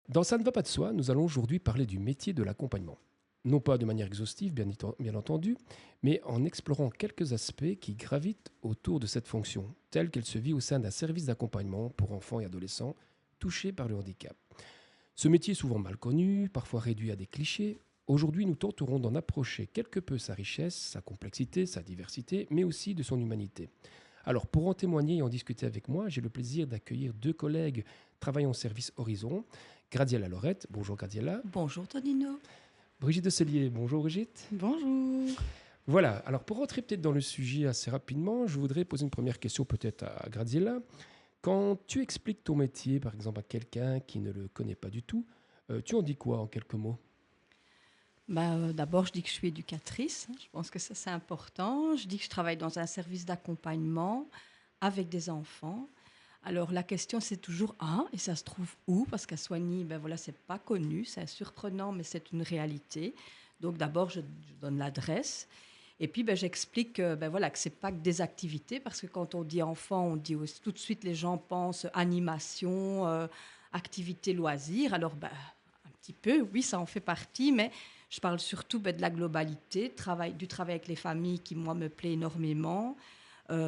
Dans Ça ne va pas de soi, nous allons aujourd'hui parler du métier de l'accompagnement. Non pas de manière exhaustive, bien entendu, mais en explorant quelques aspects qui gravitent autour de cette fonction, telle qu'elle se vit au sein d'un service d'accompagnement pour enfants et adolescents touchés par le handicap. Ce métier est souvent mal connu, parfois réduit à des clichés. Aujourd'hui, nous tenterons d'en approcher quelque peu sa richesse, sa complexité, sa diversité, mais aussi de son humanité. Alors, pour en témoigner et en discuter avec moi, j'ai le plaisir d'accueillir deux collègues travaillant au service Horizon. Gradiela Lorette, bonjour Gradiela. Bonjour Tonino. Brigitte Decelier, bonjour Brigitte. Bonjour. Voilà, alors pour rentrer peut-être dans le sujet assez rapidement, je voudrais poser une première question peut-être à Gradiela. Quand tu expliques ton métier, par exemple, à quelqu'un qui ne le connaît pas du tout, tu en dis quoi en quelques mots? D'abord, je dis que je suis éducatrice. Je pense que ça, c'est important. Je dis que je travaille dans un service d'accompagnement avec des enfants. Alors, la question, c'est toujours, ah, et ça se trouve où? Parce qu'à Soigny, ben voilà, c'est pas connu, c'est surprenant, mais c'est une réalité. Donc, d'abord, je donne l'adresse. Et puis, ben, j'explique voilà, que c'est pas que des activités, parce que quand on dit enfant, on dit aussi, tout de suite, les gens pensent animation, activité, loisirs. Alors, ben, un petit peu, oui, ça en fait partie, mais je parle surtout de la globalité, du travail avec les familles qui, moi, me plaît énormément,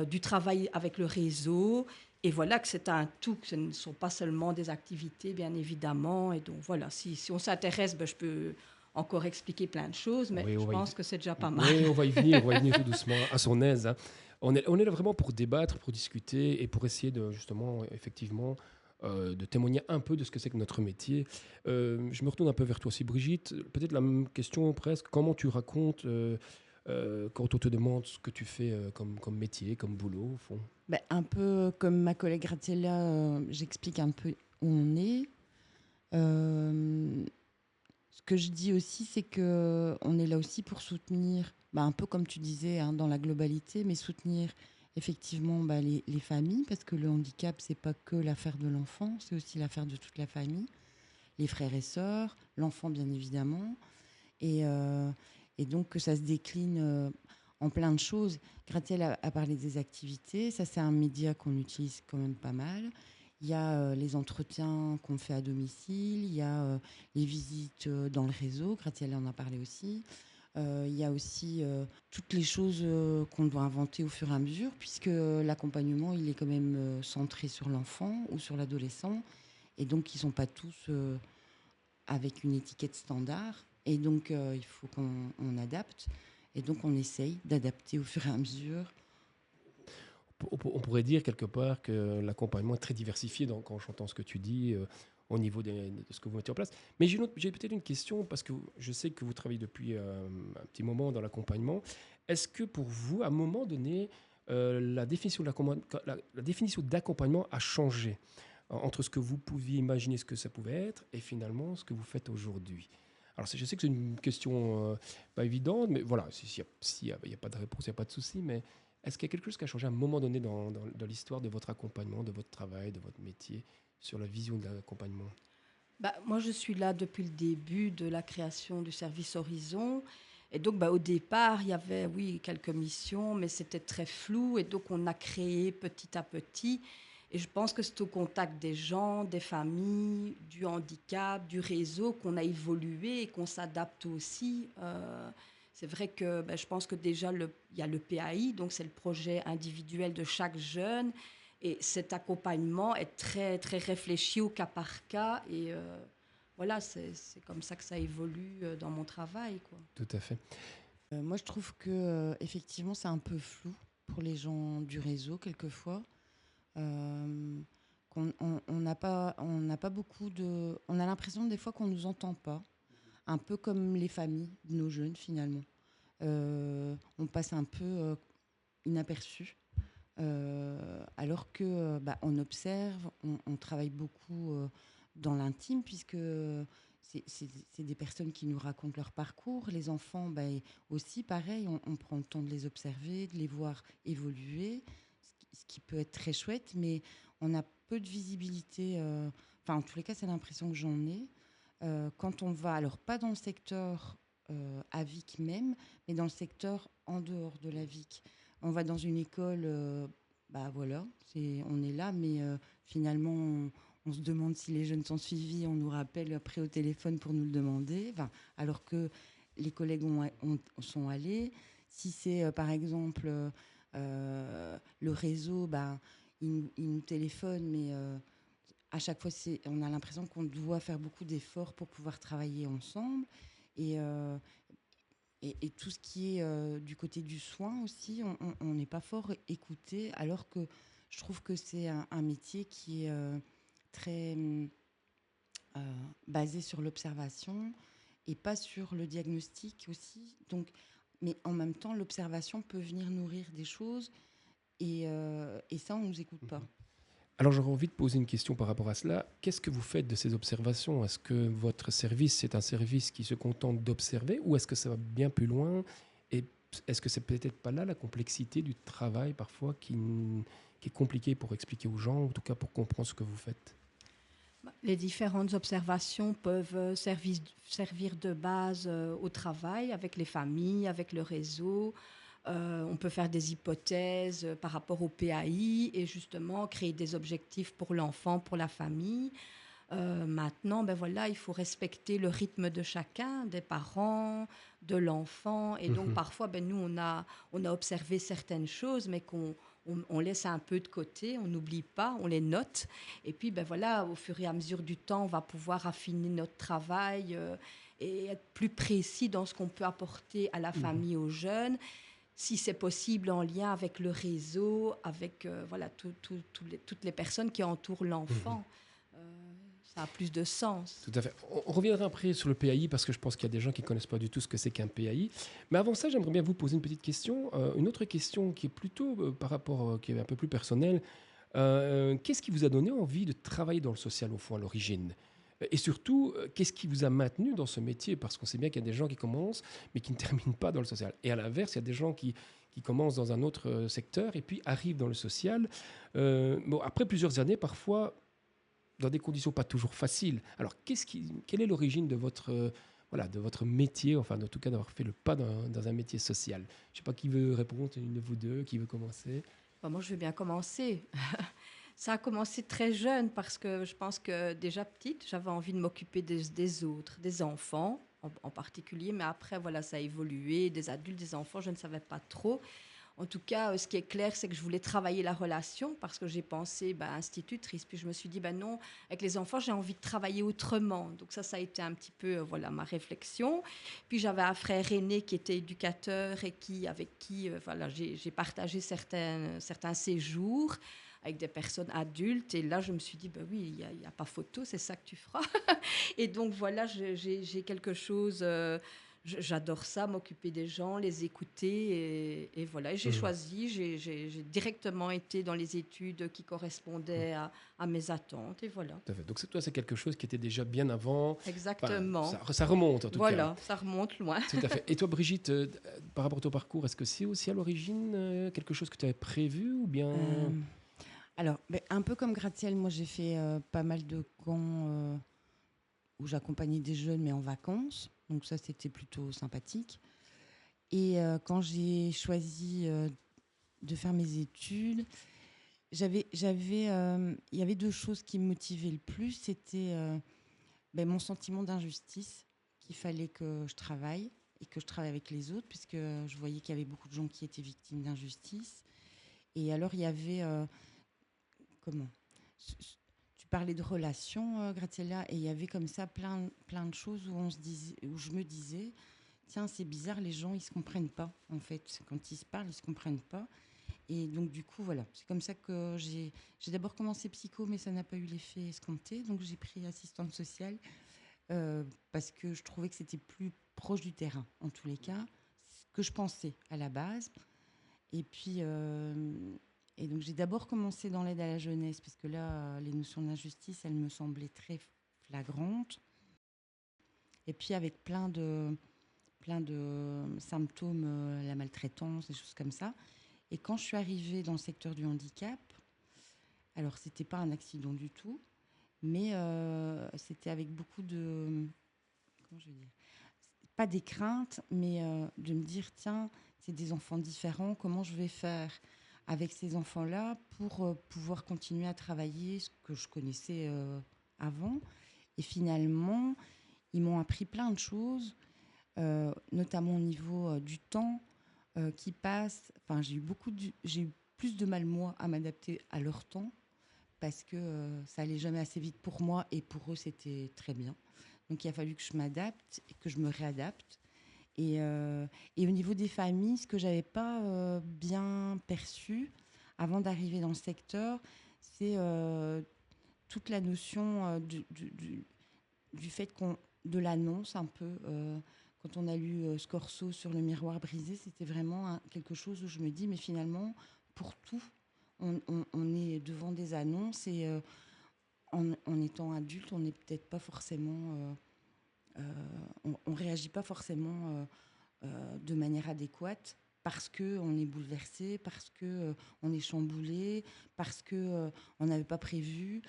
du travail avec le réseau. Et voilà que c'est un tout, que ce ne sont pas seulement des activités, bien évidemment. Et donc, voilà, si on s'intéresse, je peux encore expliquer plein de choses, mais Oui, je pense que c'est déjà pas mal. oui, on va y venir tout doucement, à son aise, hein. On est là vraiment pour débattre, pour discuter et pour essayer de justement, effectivement, de témoigner un peu de ce que c'est que notre métier. Je me retourne un peu vers toi aussi, Brigitte. Peut-être la même question presque. Comment tu racontes quand on te demande ce que tu fais comme métier, comme boulot, au fond? Un peu comme ma collègue Graziella, j'explique un peu où on est. Euh, Ce que je dis aussi, c'est que on est là aussi pour soutenir, un peu comme tu disais, hein, dans la globalité, mais soutenir effectivement les familles, parce que le handicap, c'est pas que l'affaire de l'enfant, c'est aussi l'affaire de toute la famille, les frères et sœurs, l'enfant bien évidemment. Et, euh, et donc que ça se décline en plein de choses. Gratiel a parlé des activités. Ça, c'est un média qu'on utilise quand même pas mal. Il y a les entretiens qu'on fait à domicile. Il y a les visites dans le réseau. Gratiel en a parlé aussi. Il y a aussi toutes les choses qu'on doit inventer au fur et à mesure, puisque l'accompagnement, il est quand même centré sur l'enfant ou sur l'adolescent. Et donc, ils ne sont pas tous avec une étiquette standard. Et donc, il faut qu'on adapte. Et donc, on essaye d'adapter au fur et à mesure. On pourrait dire quelque part que l'accompagnement est très diversifié quand j'entends ce que tu dis au niveau de ce que vous mettez en place. Mais j'ai peut-être une question parce que je sais que vous travaillez depuis un petit moment dans l'accompagnement. Est-ce que pour vous, à un moment donné, la définition d'accompagnement a changé entre ce que vous pouviez imaginer ce que ça pouvait être et finalement ce que vous faites aujourd'hui? Alors, je sais que c'est une question pas évidente, mais voilà, s'il n'y a pas de réponse, il n'y a pas de souci, mais est-ce qu'il y a quelque chose qui a changé à un moment donné dans l'histoire de votre accompagnement, de votre travail, de votre métier, sur la vision de l'accompagnement? Moi, je suis là depuis le début de la création du service Horizon. Et donc, au départ, il y avait, oui, quelques missions, mais c'était très flou. Et donc, on a créé petit à petit. Et je pense que c'est au contact des gens, des familles, du handicap, du réseau qu'on a évolué et qu'on s'adapte aussi. C'est vrai que je pense que déjà, il y a le PAI, donc c'est le projet individuel de chaque jeune. Et cet accompagnement est très, très réfléchi au cas par cas. Et voilà, c'est comme ça que ça évolue dans mon travail, quoi. Tout à fait. Moi, je trouve que effectivement, c'est un peu flou pour les gens du réseau, quelquefois. Euh, on n'a pas beaucoup de. On a l'impression des fois qu'on ne nous entend pas. Un peu comme les familles de nos jeunes, finalement. On passe un peu inaperçu. Alors que on observe, on travaille beaucoup dans l'intime, puisque c'est des personnes qui nous racontent leur parcours. Les enfants, aussi, pareil, on prend le temps de les observer, de les voir évoluer, ce qui peut être très chouette, mais on a peu de visibilité. Enfin, en tous les cas, c'est l'impression que j'en ai. Quand on va, alors pas dans le secteur à Vic même, mais dans le secteur en dehors de la Vic. On va dans une école, voilà, on est là, mais finalement, on se demande si les jeunes sont suivis, on nous rappelle après au téléphone pour nous le demander, enfin, alors que les collègues sont allés. Si c'est, par exemple, le réseau, ils nous téléphonent, mais à chaque fois, on a l'impression qu'on doit faire beaucoup d'efforts pour pouvoir travailler ensemble. Et, et tout ce qui est du côté du soin aussi, on n'est pas fort écouté, alors que je trouve que c'est un métier qui est très basé sur l'observation et pas sur le diagnostic aussi. Donc, mais en même temps, l'observation peut venir nourrir des choses et ça, on ne nous écoute pas. Alors j'aurais envie de poser une question par rapport à cela. Qu'est-ce que vous faites de ces observations? Est-ce que votre service, c'est un service qui se contente d'observer ou est-ce que ça va bien plus loin? Et est-ce que c'est peut-être pas là la complexité du travail parfois qui est compliquée pour expliquer aux gens, en tout cas pour comprendre ce que vous faites? Les différentes observations peuvent servir de base au travail avec les familles, avec le réseau. On peut faire des hypothèses par rapport au PAI et justement créer des objectifs pour l'enfant, pour la famille. Maintenant, voilà, il faut respecter le rythme de chacun, des parents, de l'enfant. Et donc, parfois, nous, on a observé certaines choses, mais on laisse un peu de côté, on n'oublie pas, on les note. Et puis, voilà, au fur et à mesure du temps, on va pouvoir affiner notre travail et être plus précis dans ce qu'on peut apporter à la famille, aux jeunes, si c'est possible en lien avec le réseau, avec toutes les personnes qui entourent l'enfant. Ça a plus de sens. Tout à fait. On reviendra après sur le PAI parce que je pense qu'il y a des gens qui ne connaissent pas du tout ce que c'est qu'un PAI. Mais avant ça, j'aimerais bien vous poser une petite question. Une autre question qui est plutôt par rapport, qui est un peu plus personnelle. Qu'est-ce qui vous a donné envie de travailler dans le social au fond à l'origine? Et surtout, qu'est-ce qui vous a maintenu dans ce métier? Parce qu'on sait bien qu'il y a des gens qui commencent mais qui ne terminent pas dans le social. Et à l'inverse, il y a des gens qui commencent dans un autre secteur et puis arrivent dans le social. Après plusieurs années, parfois, dans des conditions pas toujours faciles. Alors, quelle est l'origine de de votre métier, enfin, en tout cas, d'avoir fait le pas dans un métier social? Je ne sais pas qui veut répondre, une de vous deux, qui veut commencer? Moi, je vais bien commencer. Ça a commencé très jeune parce que je pense que déjà petite, j'avais envie de m'occuper des autres, des enfants en particulier, mais après, voilà, ça a évolué, des adultes, des enfants, je ne savais pas trop. En tout cas, ce qui est clair, c'est que je voulais travailler la relation parce que j'ai pensé institutrice. Puis je me suis dit, non, avec les enfants, j'ai envie de travailler autrement. Donc ça a été un petit peu ma réflexion. Puis j'avais un frère aîné qui était éducateur et avec qui j'ai partagé certains séjours avec des personnes adultes. Et là, je me suis dit, oui, il n'y a pas photo, c'est ça que tu feras. Et donc voilà, j'ai quelque chose... J'adore ça, m'occuper des gens, les écouter. Et voilà, j'ai choisi, j'ai directement été dans les études qui correspondaient à mes attentes. Et voilà. Tout à fait. Donc, toi, c'est quelque chose qui était déjà bien avant. Exactement. Enfin, ça remonte, en tout cas. Voilà, ça remonte loin. Tout à fait. Et toi, Brigitte, par rapport à ton parcours, est-ce que c'est aussi à l'origine quelque chose que tu avais prévu ou bien... Alors, un peu comme Gratte-Ciel, moi, j'ai fait pas mal de camps où j'accompagnais des jeunes, mais en vacances. Donc ça, c'était plutôt sympathique. Et quand j'ai choisi de faire mes études, il y avait deux choses qui me motivaient le plus. C'était mon sentiment d'injustice, qu'il fallait que je travaille et que je travaille avec les autres, puisque je voyais qu'il y avait beaucoup de gens qui étaient victimes d'injustice. Et alors, il y avait... Tu parlais de relations, Graziella, et il y avait comme ça plein de choses où je me disais, tiens, c'est bizarre, les gens, ils se comprennent pas, en fait. Quand ils se parlent, ils se comprennent pas. Et donc, du coup, voilà, c'est comme ça que j'ai d'abord commencé psycho, mais ça n'a pas eu l'effet escompté. Donc, j'ai pris assistante sociale parce que je trouvais que c'était plus proche du terrain, en tous les cas, ce que je pensais à la base. Et puis... Et donc, j'ai d'abord commencé dans l'aide à la jeunesse, parce que là, les notions d'injustice, elles me semblaient très flagrantes. Et puis, avec plein de symptômes, la maltraitance, des choses comme ça. Et quand je suis arrivée dans le secteur du handicap, alors, ce n'était pas un accident du tout, mais c'était avec beaucoup de... Comment je vais dire ? Pas des craintes, mais de me dire, tiens, c'est des enfants différents, comment je vais faire ? avec ces enfants-là pour pouvoir continuer à travailler ce que je connaissais avant. Et finalement, ils m'ont appris plein de choses, notamment au niveau du temps qui passe. Enfin, j'ai eu plus de mal, moi, à m'adapter à leur temps parce que ça allait jamais assez vite pour moi et pour eux, c'était très bien. Donc, il a fallu que je m'adapte et que je me réadapte. Et au niveau des familles, ce que j'avais pas bien perçu avant d'arriver dans le secteur, c'est toute la notion du fait de l'annonce un peu. Quand on a lu Scorso sur le miroir brisé, c'était vraiment quelque chose où je me dis, mais finalement, pour tout, on est devant des annonces et en étant adulte, on n'est peut-être pas forcément... on réagit pas forcément de manière adéquate parce qu'on est bouleversé, parce qu'on est chamboulé, parce qu'on n'avait pas prévu,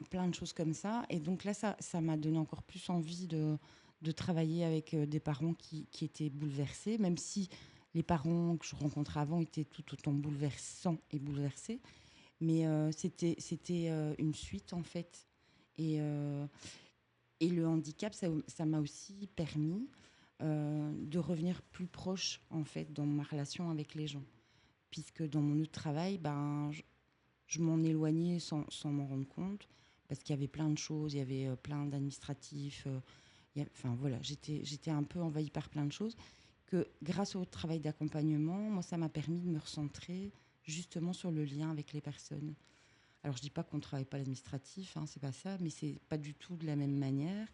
plein de choses comme ça. Et donc là, ça m'a donné encore plus envie de travailler avec des parents qui étaient bouleversés, même si les parents que je rencontrais avant étaient tout autant bouleversants et bouleversés. Mais c'était une suite, en fait. Et, euh, et le handicap, ça m'a aussi permis de revenir plus proche, en fait, dans ma relation avec les gens. Puisque dans mon autre travail, je m'en éloignais sans m'en rendre compte, parce qu'il y avait plein de choses, il y avait plein d'administratifs. Enfin, voilà, j'étais un peu envahie par plein de choses. Que grâce au travail d'accompagnement, moi, ça m'a permis de me recentrer justement sur le lien avec les personnes. Alors, je dis pas qu'on ne travaille pas l'administratif, hein, c'est pas ça, mais c'est pas du tout de la même manière.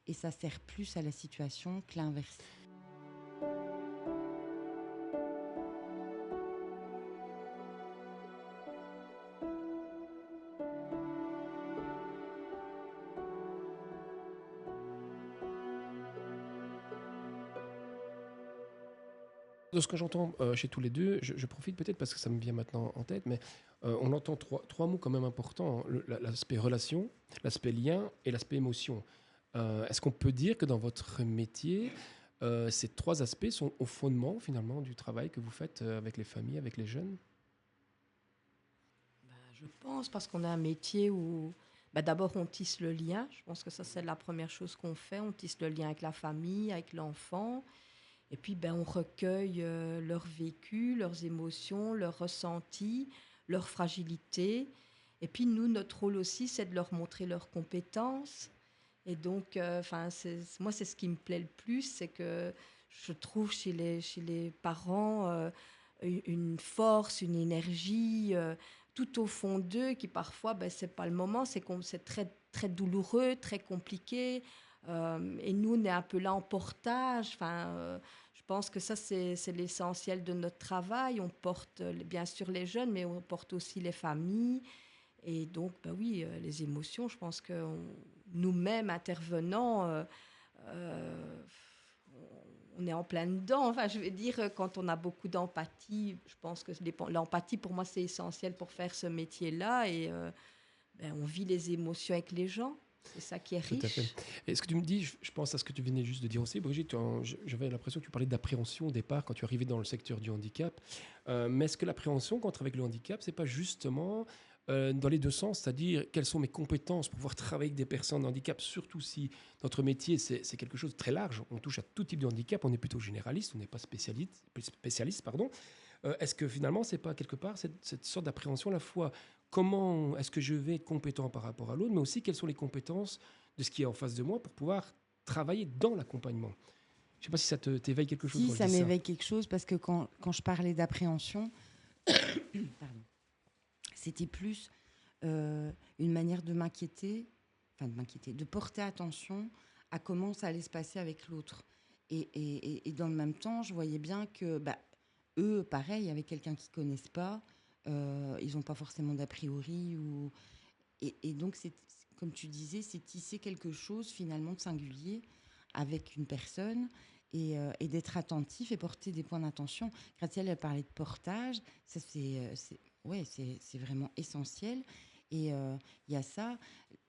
Et ça sert plus à la situation que l'inverse. De ce que j'entends chez tous les deux, je profite peut-être parce que ça me vient maintenant en tête, mais on entend trois mots quand même importants, hein. L'aspect relation, l'aspect lien et l'aspect émotion. Est-ce qu'on peut dire que dans votre métier, ces trois aspects sont au fondement finalement du travail que vous faites avec les familles, avec les jeunes? Je pense parce qu'on a un métier où d'abord on tisse le lien. Je pense que ça c'est la première chose qu'on fait. On tisse le lien avec la famille, avec l'enfant. Et puis on recueille leur vécu, leurs émotions, leurs ressentis, leurs fragilités. Et puis nous, notre rôle aussi, c'est de leur montrer leurs compétences. Et donc, moi, c'est ce qui me plaît le plus, c'est que je trouve chez les parents une force, une énergie tout au fond d'eux qui parfois, c'est pas le moment, c'est très, très douloureux, très compliqué. Et nous, on est un peu là en portage. Je pense que ça, c'est l'essentiel de notre travail. On porte bien sûr les jeunes, mais on porte aussi les familles. Et donc, oui, les émotions, je pense que nous-mêmes, intervenants, euh, on est en plein dedans. Enfin, je veux dire, quand on a beaucoup d'empathie, je pense que l'empathie, pour moi, c'est essentiel pour faire ce métier-là. Et on vit les émotions avec les gens. C'est ça qui est Tout à fait. riche. Et ce que tu me dis, je pense à ce que tu venais juste de dire aussi, Brigitte, j'avais l'impression que tu parlais d'appréhension au départ quand tu arrivais dans le secteur du handicap. Mais est-ce que l'appréhension quand on travaille avec le handicap, c'est pas justement dans les deux sens, c'est-à-dire quelles sont mes compétences pour pouvoir travailler avec des personnes handicap, surtout si notre métier c'est quelque chose de très large, on touche à tout type de handicap, on est plutôt généraliste, on n'est pas spécialiste, pardon. Est-ce que finalement c'est pas quelque part cette sorte d'appréhension à la fois comment est-ce que je vais être compétent par rapport à l'autre, mais aussi quelles sont les compétences de ce qui est en face de moi pour pouvoir travailler dans l'accompagnement. Je ne sais pas si ça t'éveille quelque chose Si, quand je ça dis ça. m'éveille quelque chose parce que quand je parlais d'appréhension, pardon, c'était plus une manière de m'inquiéter, de porter attention à comment ça allait se passer avec l'autre. Et dans le même temps, je voyais bien que eux, pareil, avec quelqu'un qu'ils ne connaissent pas, ils n'ont pas forcément d'a priori. Et donc, comme tu disais, c'est tisser quelque chose finalement de singulier avec une personne et d'être attentif et porter des points d'attention. Graziella, elle parlait de portage. Ça, c'est vraiment essentiel. Et il y a ça,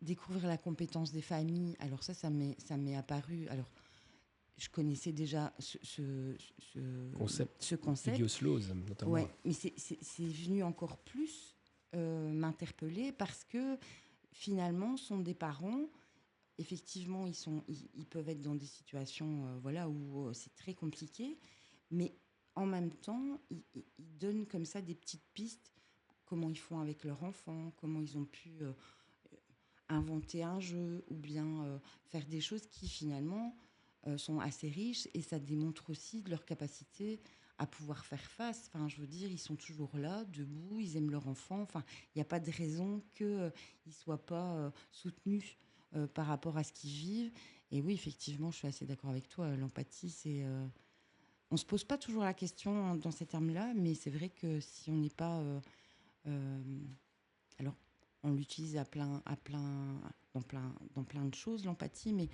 découvrir la compétence des familles. Alors ça m'est apparu. Alors, je connaissais déjà Concept ce concept. Biggie-Oslows, notamment. Ouais, mais c'est venu encore plus m'interpeller parce que finalement, sont des parents. Effectivement, ils peuvent être dans des situations voilà, où c'est très compliqué, mais en même temps, ils donnent comme ça des petites pistes, comment ils font avec leur enfant, comment ils ont pu inventer un jeu ou bien faire des choses qui finalement sont assez riches et ça démontre aussi de leur capacité à pouvoir faire face. Enfin, je veux dire, ils sont toujours là, debout, ils aiment leur enfant. Enfin, il n'y a pas de raison qu'ils ne soient pas soutenus par rapport à ce qu'ils vivent. Et oui, effectivement, je suis assez d'accord avec toi. L'empathie, c'est... on ne se pose pas toujours la question dans ces termes-là, mais c'est vrai que si on n'est pas... euh, alors, on l'utilise dans plein de choses, l'empathie, mais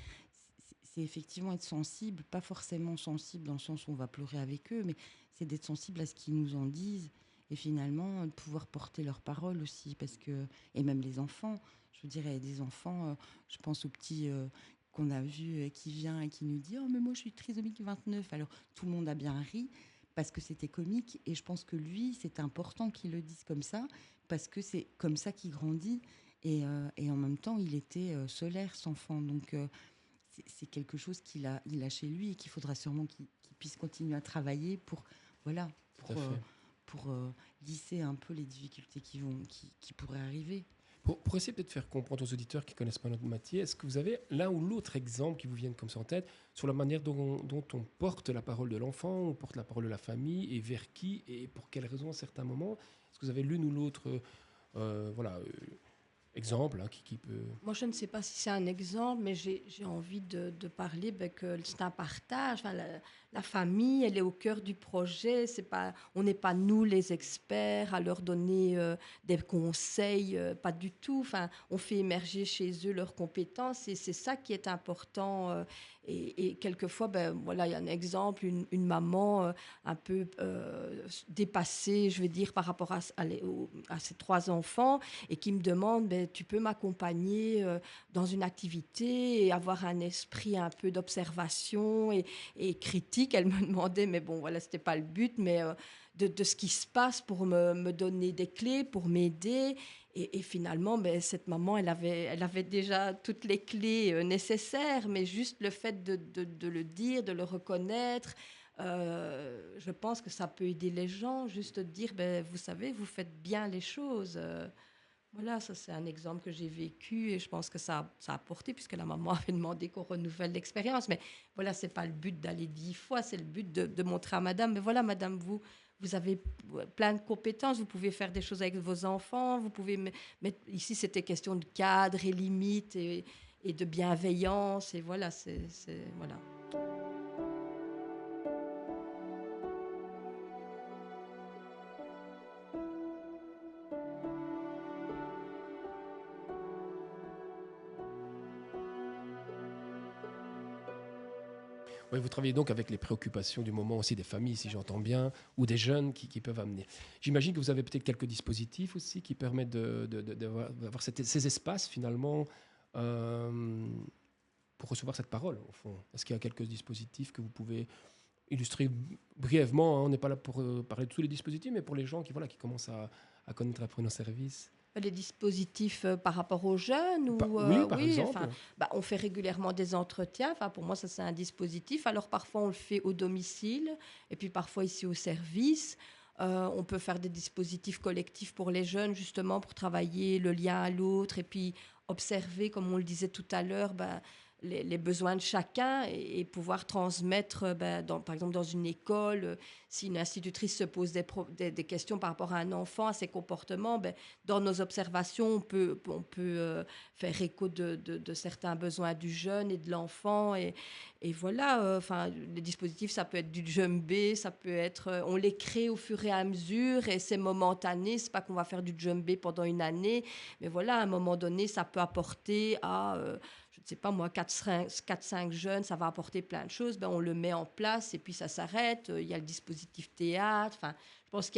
c'est effectivement être sensible, pas forcément sensible dans le sens où on va pleurer avec eux, mais c'est d'être sensible à ce qu'ils nous en disent et finalement de pouvoir porter leurs paroles aussi, parce que, et même les enfants, je veux dire, il y a des enfants, je pense au petit qu'on a vu qui vient et qui nous dit «Oh, mais moi je suis trisomique 29». Alors tout le monde a bien ri parce que c'était comique et je pense que lui, c'est important qu'il le dise comme ça parce que c'est comme ça qu'il grandit. Et en même temps, il était solaire, cet enfant. Donc, c'est quelque chose il a chez lui et qu'il faudra sûrement qu'il puisse continuer à travailler pour, voilà, Tout à fait. pour lisser un peu les difficultés qui pourraient arriver. Pour essayer peut-être de faire comprendre aux auditeurs qui ne connaissent pas notre métier, est-ce que vous avez l'un ou l'autre exemple qui vous viennent comme ça en tête sur la manière dont on porte la parole de l'enfant, on porte la parole de la famille et vers qui et pour quelles raisons à certains moments? Est-ce que vous avez l'une ou l'autre voilà, exemple qui peut... Moi, je ne sais pas si c'est un exemple, mais j'ai envie de parler que c'est un partage. Enfin, la famille, elle est au cœur du projet. C'est pas, on n'est pas nous les experts à leur donner des conseils, pas du tout. Enfin, on fait émerger chez eux leurs compétences et c'est ça qui est important. Et quelquefois, voilà, il y a un exemple, une maman un peu dépassée, je veux dire, par rapport à ses 3 enfants et qui me demande, tu peux m'accompagner dans une activité et avoir un esprit un peu d'observation et critique. Elle me demandait, mais bon, voilà, c'était pas le but, mais de ce qui se passe pour me donner des clés, pour m'aider. Et finalement, cette maman, elle avait déjà toutes les clés nécessaires, mais juste le fait de le dire, de le reconnaître, je pense que ça peut aider les gens, juste de dire, vous savez, vous faites bien les choses. Voilà, ça c'est un exemple que j'ai vécu et je pense que ça a porté puisque la maman avait demandé qu'on renouvelle l'expérience. Mais voilà, c'est pas le but d'aller 10 fois, c'est le but de montrer à madame, mais voilà, madame, vous avez plein de compétences, vous pouvez faire des choses avec vos enfants, vous pouvez mettre, ici c'était question de cadre et limites et de bienveillance et voilà, voilà. Ouais, vous travaillez donc avec les préoccupations du moment aussi des familles, si j'entends bien, ou des jeunes qui peuvent amener. J'imagine que vous avez peut-être quelques dispositifs aussi qui permettent d'avoir ces espaces finalement euh, pour recevoir cette parole, au fond. Est-ce qu'il y a quelques dispositifs que vous pouvez illustrer brièvement, hein? On n'est pas là pour parler de tous les dispositifs, mais pour les gens qui commencent à connaître après nos services. Les dispositifs par rapport aux jeunes ou Oui, par oui, enfin, exemple. on fait régulièrement des entretiens. Enfin, pour moi, ça c'est un dispositif. Alors parfois on le fait au domicile et puis parfois ici au service. On peut faire des dispositifs collectifs pour les jeunes justement pour travailler le lien à l'autre et puis observer, comme on le disait tout à l'heure, les besoins de chacun et pouvoir transmettre, par exemple dans une école, si une institutrice se pose des questions par rapport à un enfant, à ses comportements, dans nos observations, on peut faire écho de certains besoins du jeune et de l'enfant. Et voilà, enfin, les dispositifs, ça peut être du djembé, ça peut être... on les crée au fur et à mesure et c'est momentané. C'est pas qu'on va faire du djembé pendant une année, mais voilà, à un moment donné, ça peut apporter à... je ne sais pas moi, 4-5 jeunes, ça va apporter plein de choses, on le met en place et puis ça s'arrête. Il y a le dispositif théâtre. Enfin, Je pense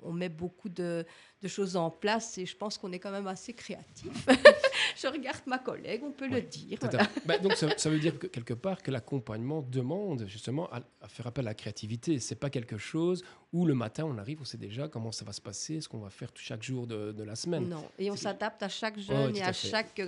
on met beaucoup de choses en place et je pense qu'on est quand même assez créatif. Je regarde ma collègue, on peut le dire. Tout à Voilà. fait. Bah, donc ça veut dire que, quelque part que l'accompagnement demande justement à faire appel à la créativité. C'est pas quelque chose où le matin on arrive, on sait déjà comment ça va se passer, ce qu'on va faire chaque jour de la semaine. Non, et on C'est- s'adapte à chaque Ouais, jeune et tout à à fait. chaque...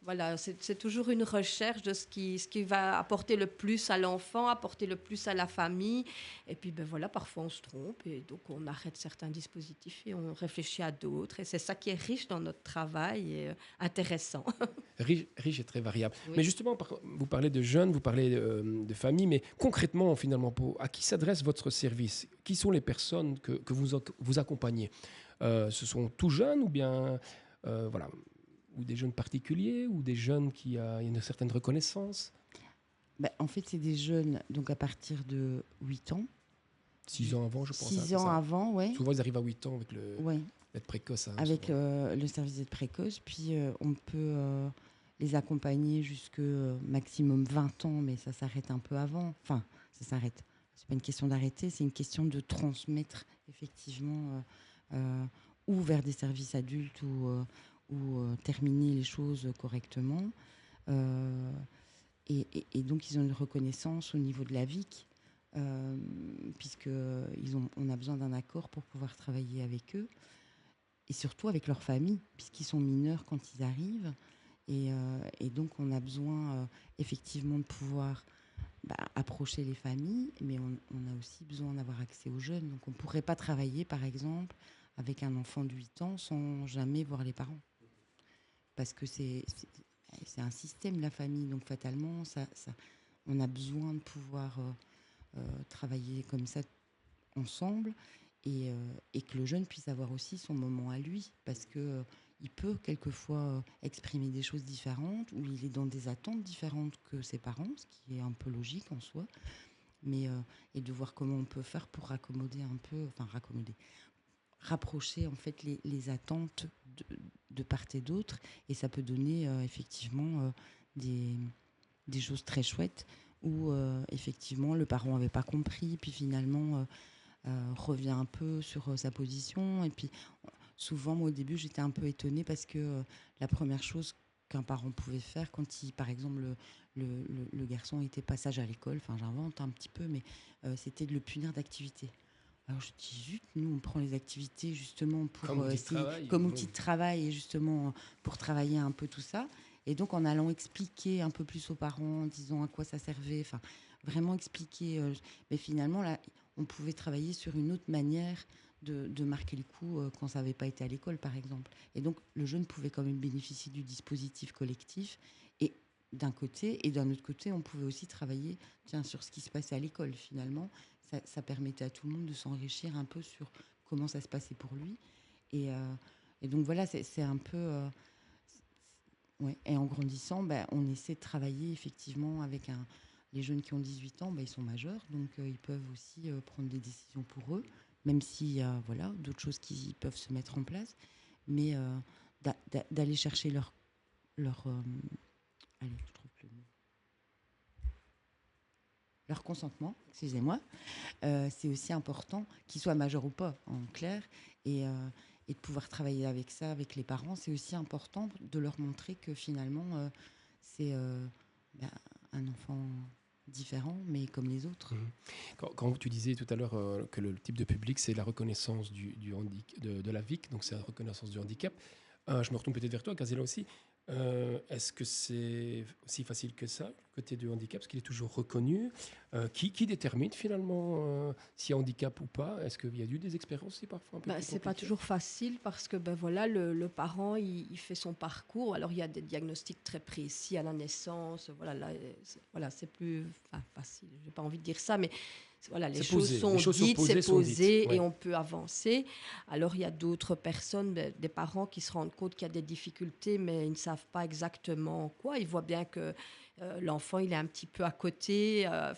voilà, c'est toujours une recherche de ce qui va apporter le plus à l'enfant, apporter le plus à la famille. Et puis, ben voilà, parfois on se trompe et donc on arrête certains dispositifs et on réfléchit à d'autres. Et c'est ça qui est riche dans notre travail et intéressant. Riche et très variable. Oui. Mais justement, vous parlez de jeunes, vous parlez de famille, mais concrètement, finalement, à qui s'adresse votre service? Qui sont les personnes que vous accompagnez? Ce sont tout jeunes ou bien voilà, ou des jeunes particuliers ou des jeunes qui ont une certaine reconnaissance? Bah, en fait, c'est des jeunes, donc à partir de 8 ans. 6 ans avant, je pense. 6 c'est ans ça. avant, ouais. Souvent, ils arrivent à 8 ans avec Ouais, l'aide précoce. Hein, avec souvent. le service d'aide précoce. Puis on peut les accompagner jusque maximum 20 ans, mais ça s'arrête un peu avant. Enfin, ça s'arrête. C'est pas une question d'arrêter, c'est une question de transmettre effectivement ou vers des services adultes ou terminer les choses correctement. Euh, et donc, ils ont une reconnaissance au niveau de la VIC, puisque on a besoin d'un accord pour pouvoir travailler avec eux, et surtout avec leur famille, puisqu'ils sont mineurs quand ils arrivent. Et donc, on a besoin effectivement de pouvoir approcher les familles, mais on a aussi besoin d'avoir accès aux jeunes. Donc, on ne pourrait pas travailler, par exemple, avec un enfant de 8 ans sans jamais voir les parents. Parce que c'est un système, la famille. Donc, fatalement, on a besoin de pouvoir travailler comme ça ensemble et que le jeune puisse avoir aussi son moment à lui. Parce que il peut quelquefois exprimer des choses différentes ou il est dans des attentes différentes que ses parents, ce qui est un peu logique en soi. Mais, et de voir comment on peut faire pour raccommoder un peu, enfin rapprocher en fait les attentes de part et d'autre, et ça peut donner effectivement des choses très chouettes où effectivement le parent n'avait pas compris, puis finalement revient un peu sur sa position. Et puis souvent, moi au début, j'étais un peu étonnée parce que la première chose qu'un parent pouvait faire quand par exemple, le garçon était pas sage à l'école, enfin j'invente un petit peu, mais c'était de le punir d'activité. Alors je dis, zut, nous on prend les activités justement pour Comme outil de essayer, travail. comme Oui. outil de travail et justement pour travailler un peu tout ça. Et donc en allant expliquer un peu plus aux parents, en disant à quoi ça servait, enfin vraiment expliquer. Mais finalement là, on pouvait travailler sur une autre manière de marquer le coup quand ça n'avait pas été à l'école par exemple. Et donc le jeune pouvait quand même bénéficier du dispositif collectif. Et d'un côté, et d'un autre côté, on pouvait aussi travailler sur ce qui se passait à l'école finalement. Ça permettait à tout le monde de s'enrichir un peu sur comment ça se passait pour lui. Et donc voilà, c'est un peu... ouais. Et en grandissant, on essaie de travailler effectivement avec les jeunes qui ont 18 ans, ils sont majeurs, donc ils peuvent aussi prendre des décisions pour eux, même s'il y a d'autres choses qui peuvent se mettre en place. Mais d'aller chercher leur allez, je trouve le mot. Leur consentement, excusez-moi, c'est aussi important, qu'ils soient majeurs ou pas, en clair, et de pouvoir travailler avec ça, avec les parents, c'est aussi important de leur montrer que finalement, c'est un enfant différent, mais comme les autres. Mhm. Quand tu disais tout à l'heure que le type de public, c'est la reconnaissance de la VIC, donc c'est la reconnaissance du handicap, je me retourne peut-être vers toi, Gazela aussi. Est-ce que c'est aussi facile que ça, le côté du handicap, parce qu'il est toujours reconnu? Qui détermine finalement s'il y a handicap ou pas? Est-ce qu'il y a eu des expériences aussi parfois un peu plus C'est pas compliquées? toujours facile parce que voilà, le parent il fait son parcours. Alors il y a des diagnostics très précis à la naissance. Voilà, là, c'est plus facile. J'ai pas envie de dire ça, mais voilà, les C'est choses posé. sont Les choses sont dites, c'est posées, sont dites. posé et Ouais. on peut avancer. Alors il y a d'autres personnes, des parents qui se rendent compte qu'il y a des difficultés, mais ils ne savent pas exactement quoi. Ils voient bien que l'enfant il est un petit peu à côté, à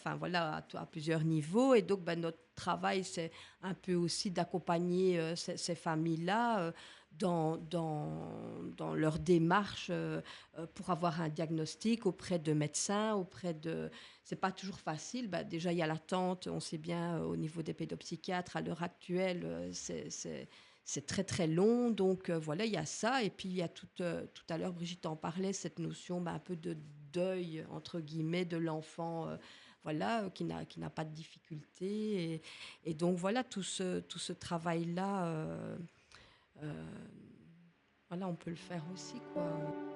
plusieurs niveaux. Et donc notre travail c'est un peu aussi d'accompagner ces familles-là dans leur démarche pour avoir un diagnostic auprès de médecins, c'est pas toujours facile. Bah, déjà, il y a l'attente, on sait bien, au niveau des pédopsychiatres, à l'heure actuelle, c'est très très long. Donc voilà, il y a ça. Et puis il y a tout à l'heure, Brigitte en parlait, cette notion un peu de deuil, entre guillemets, de l'enfant. Voilà, qui n'a pas de difficulté. Et donc voilà, tout ce travail-là, voilà, on peut le faire aussi, quoi.